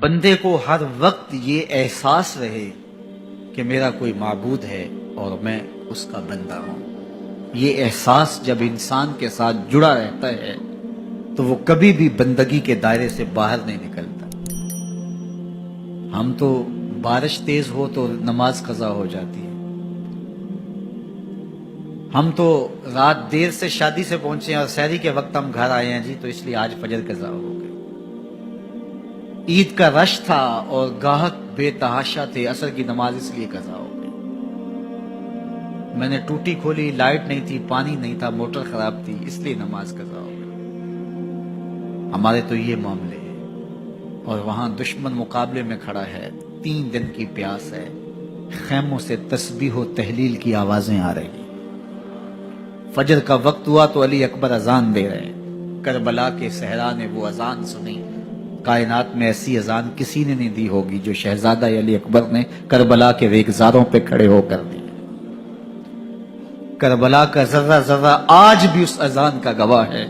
بندے کو ہر وقت یہ احساس رہے کہ میرا کوئی معبود ہے اور میں اس کا بندہ ہوں. یہ احساس جب انسان کے ساتھ جڑا رہتا ہے تو وہ کبھی بھی بندگی کے دائرے سے باہر نہیں نکلتا. ہم تو بارش تیز ہو تو نماز قضا ہو جاتی ہے. ہم تو رات دیر سے شادی سے پہنچے ہیں اور سحری کے وقت ہم گھر آئے ہیں جی تو اس لیے آج فجر قضا ہو گئی. عید کا رش تھا اور گاہک بے تحاشا تھے، عصر کی نماز اس لیے قضا ہو گئی. میں نے ٹوٹی کھولی، لائٹ نہیں تھی، پانی نہیں تھا، موٹر خراب تھی، اس لیے نماز قضا ہو گئی. ہمارے تو یہ معاملے ہیں. اور وہاں دشمن مقابلے میں کھڑا ہے، 3 دن کی پیاس ہے، خیموں سے تسبیح و تحلیل کی آوازیں آ رہی. فجر کا وقت ہوا تو علی اکبر اذان دے رہے ہیں. کربلا کے صحرا نے وہ اذان سنی. کائنات میں ایسی اذان کسی نے نہیں دی ہوگی جو شہزادہ علی اکبر نے کربلا کے ریگزاروں پہ کھڑے ہو کر دی. کربلا کا ذرہ ذرہ آج بھی اس اذان کا گواہ ہے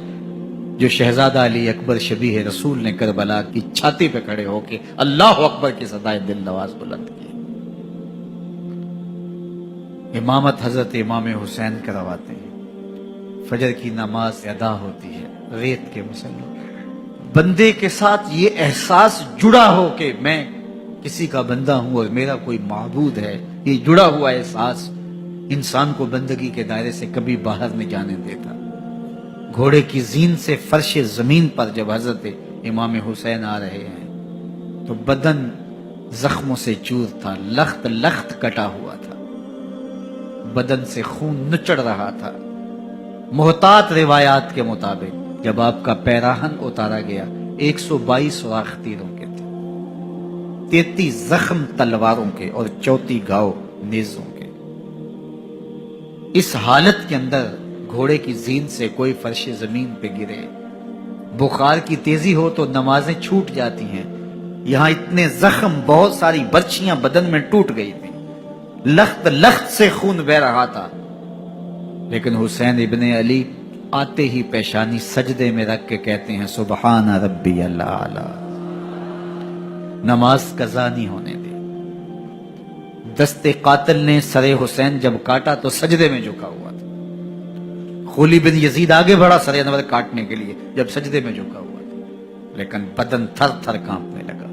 جو شہزادہ علی اکبر شبیہ رسول نے کربلا کی چھاتی پہ کھڑے ہو کے اللہ اکبر کی صدائے دل نواز بلند کی. امامت حضرت امام حسین کرواتے ہیں. فجر کی نماز ادا ہوتی ہے ریت کے مسلح. بندے کے ساتھ یہ احساس جڑا ہو کہ میں کسی کا بندہ ہوں اور میرا کوئی معبود ہے، یہ جڑا ہوا احساس انسان کو بندگی کے دائرے سے کبھی باہر نہیں جانے دیتا. گھوڑے کی زین سے فرش زمین پر جب حضرت امام حسین آ رہے ہیں تو بدن زخموں سے چور تھا، لخت لخت کٹا ہوا تھا، بدن سے خون نچڑ رہا تھا. محتاط روایات کے مطابق جب آپ کا پیراہن اتارا گیا 122 سوراخ تیروں کے تھے، 33 زخم تلواروں کے اور 34 گھاؤ نیزوں کے. اس حالت کے اندر گھوڑے کی زین سے کوئی فرش زمین پہ گرے، بخار کی تیزی ہو تو نمازیں چھوٹ جاتی ہیں. یہاں اتنے زخم، بہت ساری برچیاں بدن میں ٹوٹ گئی تھی، لخت لخت سے خون بہ رہا تھا. لیکن حسین ابن علی آتے ہی پیشانی سجدے میں رکھ کے کہتے ہیں سبحان ربی الاعلی. نماز قضا نہیں ہونے دی. دست قاتل نے سر حسین جب کاٹا تو سجدے میں جھکا ہوا تھا. خولی بن یزید آگے بڑھا سر انور کاٹنے کے لیے جب سجدے میں جھکا ہوا تھا، لیکن بدن تھر تھر کانپنے لگا.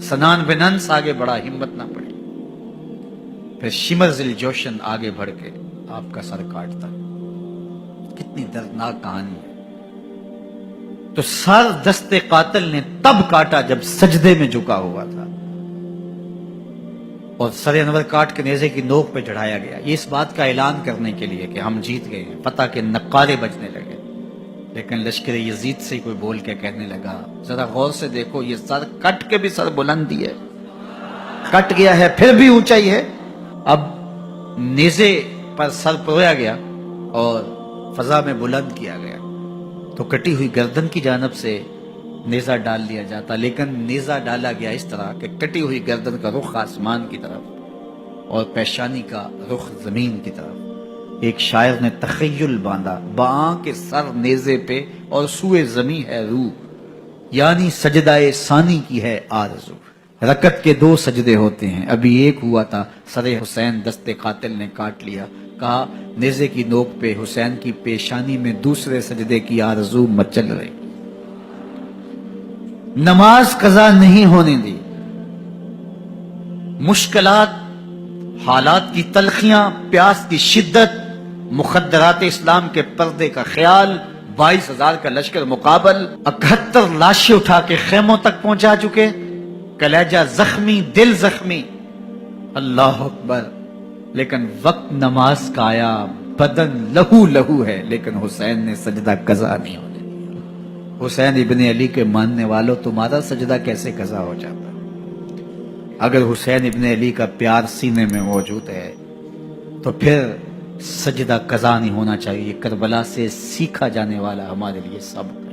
سنان بن انس آگے بڑھا، ہمت نہ پڑی. پھر شمر ذی الجوشن آگے بڑھ کے آپ کا سر کاٹتا. کتنی دردناک کہانی ہے. تو سر دست قاتل نے تب کاٹا جب سجدے میں جھکا ہوا تھا، اور سر انور کاٹ کے نیزے کی نوک پہ چڑھایا گیا. یہ اس بات کا اعلان کرنے کے لیے کہ ہم جیت گئے ہیں. فتح کے نقارے بجنے لگے. لیکن لشکر یزید سے کوئی بول کے کہنے لگا ذرا غور سے دیکھو، یہ سر کٹ کے بھی سر بلندی ہے، کٹ گیا ہے پھر بھی اونچائی ہے. اب نیزے پر سر پرویا گیا اور فضا میں بلند کیا گیا تو کٹی ہوئی گردن کی جانب سے نیزہ ڈال لیا جاتا، لیکن نیزہ ڈالا گیا اس طرح کہ کٹی ہوئی گردن کا رخ آسمان کی طرف اور پیشانی کا رخ زمین کی طرف. ایک شاعر نے تخیل باندھا، باں کے سر نیزے پہ اور سوئے زمیں ہے روح، یعنی سجدہ ثانی کی ہے آرزو. رکعت کے 2 سجدے ہوتے ہیں، ابھی ایک ہوا تھا، سر حسین دست قاتل نے کاٹ لیا. کہا نیزے کی نوک پہ حسین کی پیشانی میں دوسرے سجدے کی آرزو مچل رہی. نماز قضا نہیں ہونے دی. مشکلات، حالات کی تلخیاں، پیاس کی شدت، مخدرات اسلام کے پردے کا خیال، 22,000 کا لشکر مقابل، 71 لاشیں اٹھا کے خیموں تک پہنچا چکے، کلیجہ زخمی، دل زخمی. اللہ اکبر. لیکن وقت نماز کا آیا، بدن لہو لہو ہے، لیکن حسین نے سجدہ قضا نہیں ہونے دیا. حسین ابن علی کے ماننے والوں، تمہارا سجدہ کیسے قضا ہو جاتا؟ اگر حسین ابن علی کا پیار سینے میں موجود ہے تو پھر سجدہ قضا نہیں ہونا چاہیے. کربلا سے سیکھا جانے والا ہمارے لیے سبق ہے.